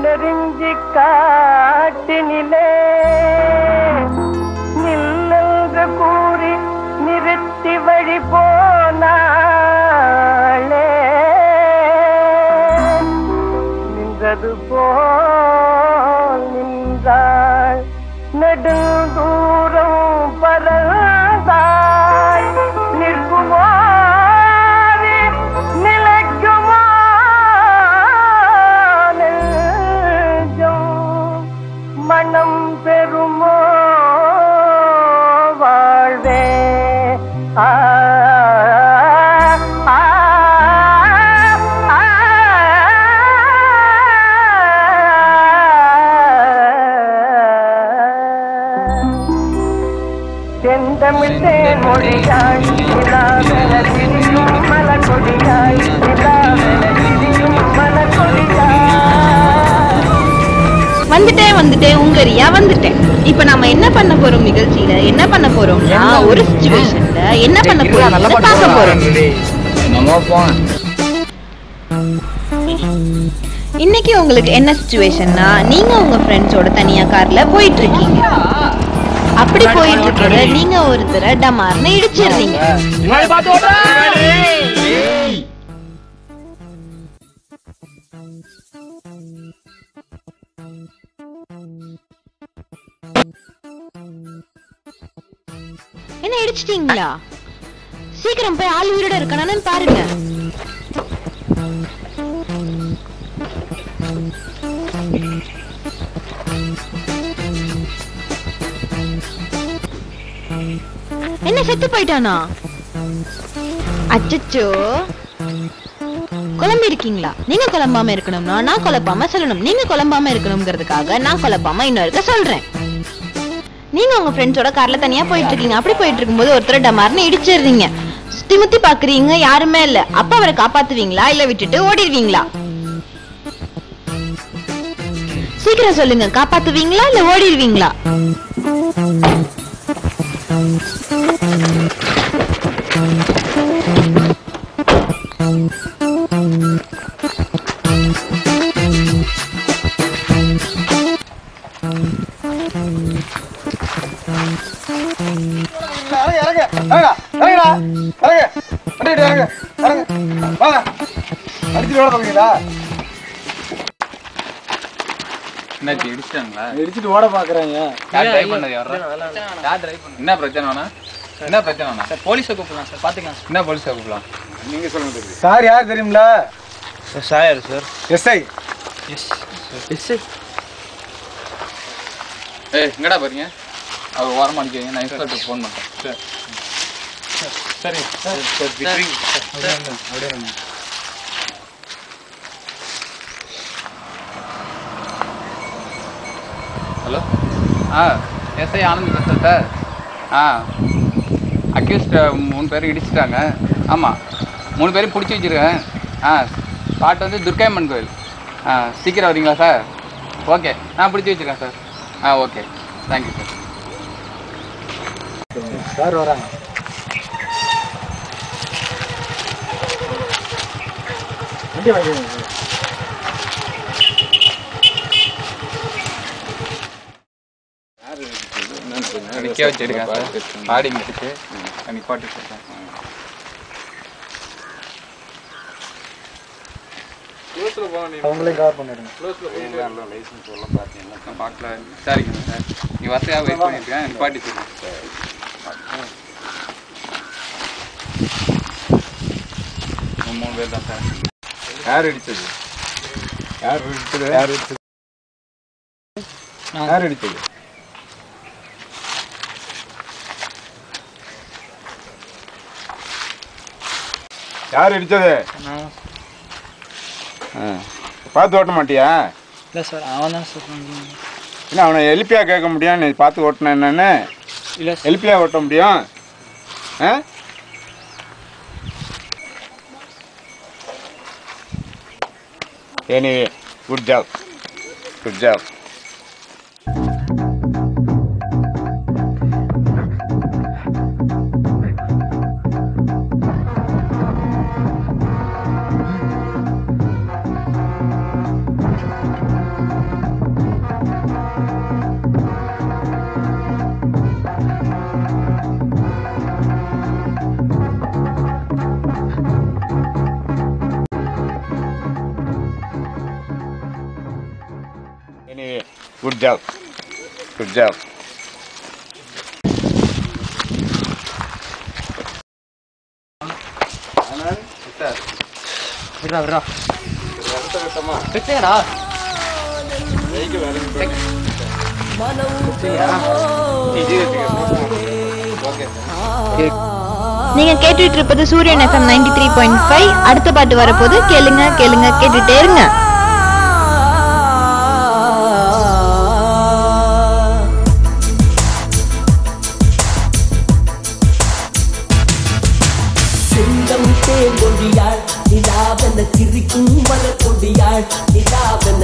நெருங்கி காட்டினிலே நில்லென்று கூறி நிறுத்தி வழி போனாளே நின்றது போல் நின்றாள் நெடுந்தூரம் பறந்தாள் நிற்குமோ நிலைக்குமோ நெஞ்சம் மனம் பெறுமோ வாழ்வே ஆ செந்தமிழ்தேன் மொழியாய் நிலாவெனதிரியும் மலர்கொடியாய் நிலாவெனதிரியும் மலர்கொடியாய். வந்துட்டேன் உங்கரியா வந்துட்டேன். இப்ப நாம என்ன பண்ண போறோம், நிகழ்ச்சியில என்ன பண்ண போறோம்னா ஒரு சிச்சுவேஷன்ல என்ன பண்ண போறோம் பார்க்க போறோம். இன்னைக்கு உங்களுக்கு என்ன சிச்சுவேஷன்னா, நீங்க உங்க ஃப்ரெண்ட்ஸோட தனியா கார்ல போயிட்டு இருக்கீங்க. அப்படி போயிட்டு இருக்கிற நீங்க ஒருத்தரை டமார்னு இடிச்சிடுறீங்க. என்ன இடிச்சிட்டீங்களா? சீக்கிரம் போய் ஆள் உயிரோட இருக்கானு பாருங்க. என்ன செத்து போயிட்டானா? அச்சச்சோ, குழம்பு இருக்கீங்களா? நீங்க குழம்பாம இருக்கணும்னா நான் குழப்பாம சொல்லணும். நீங்க குழம்பாம இருக்கணும்ங்கிறதுக்காக நான் குழப்பாம இன்னொருக்க சொல்றேன். நீங்க உங்க ஃப்ரெண்ட்ஸோட கார்ல தனியா போயிட்டு இருக்கீங்க. அப்படி போயிட்டு இருக்கும்போது ஒருத்தர் டமார்னு இடிச்சிடுறீங்க. சுத்தி முத்தி பாக்குறீங்க, யாருமே இல்ல. அப்ப அவரை காப்பாத்துவீங்களா இல்ல விட்டுட்டு ஓடிடுவீங்களா? சீக்கிரம் சொல்லுங்க, காப்பாத்துவீங்களா இல்ல ஓடிடுவீங்களா? இடிச்சிட்டு ஓட பாக்குறாங்க. என்ன பிரச்சனை? என்ன பிரச்சனை? போலீஸை கூப்பிடலாம் சார், பாத்துக்கலாம். என்ன போலீஸை கூப்பிடலாம்? நீங்க சொல்லுங்க சார். யார் தெரியுங்களா? Sir sir SI. எஸ்ஐ எங்கடா பாருங்க, அவர் ஓரமா நிற்கிறீங்க. நான் இன்ஸ்பெக்டருக்கு ஃபோன் பண்ணுறேன். சரி ஹலோ. எஸ்ஐ ஆனந்த் பேசுகிறேன் சார். அக்யூஸ்ட் 3 பேர் இடிச்சிட்டாங்க. ஆமாம், 3 பேரும் பிடிச்சி வச்சுருக்கேன். ஸ்பாட் வந்து துர்க்கையம்மன் கோயில். சீக்கிரம் வரீங்களா சார்? ஓகே, நான் பிடிச்சி வச்சுருக்கேன் sir. Okay, thank you sir. Sir வராங்க. வண்டி வாங்கிடுங்க சார். நிற்க வச்சுருக்கேன் சார். பாடிங்க இருக்கு, நிப்பாட்டு சார். அவங்களே கவர் பண்ணிடுங்க. பார்க்கல விசாரிக்கணும் சார். நீ வசதியாக வெயிட் பண்ணியிருக்கேன், நிப்பாட்டி சொல்லுங்க சார். 3 பேர் தான் சார். யார் அடிச்சது? யார் அடிச்சது? யார் அடிச்சது? யார் அடிச்சது? யார் அடிச்சது? பார்த்து ஓட்ட மாட்டியா? இல்லை சார், அவன் தான் சார். என்ன அவனை எலிப்பியா கேட்க முடியும்? நீ பார்த்து ஓட்டின என்னன்னு? இல்லை எலிப்பியா ஓட்ட முடியும்? Anyway, good job. Good job. Good job good job. விட்றா விட்றா வச்சுக்கடா. நீங்க கேட்டுட்டு இருப்பது சூரியன் FM 93.5. அடுத்த பாட்டு வரப்போது. கேளுங்க கேளுங்க கேட்டுட்டே இருங்க. சிங்கம் தேங்கொடியாள் நிலாவென சிரிக்கும் மலர் கொடியாள் நிலாவென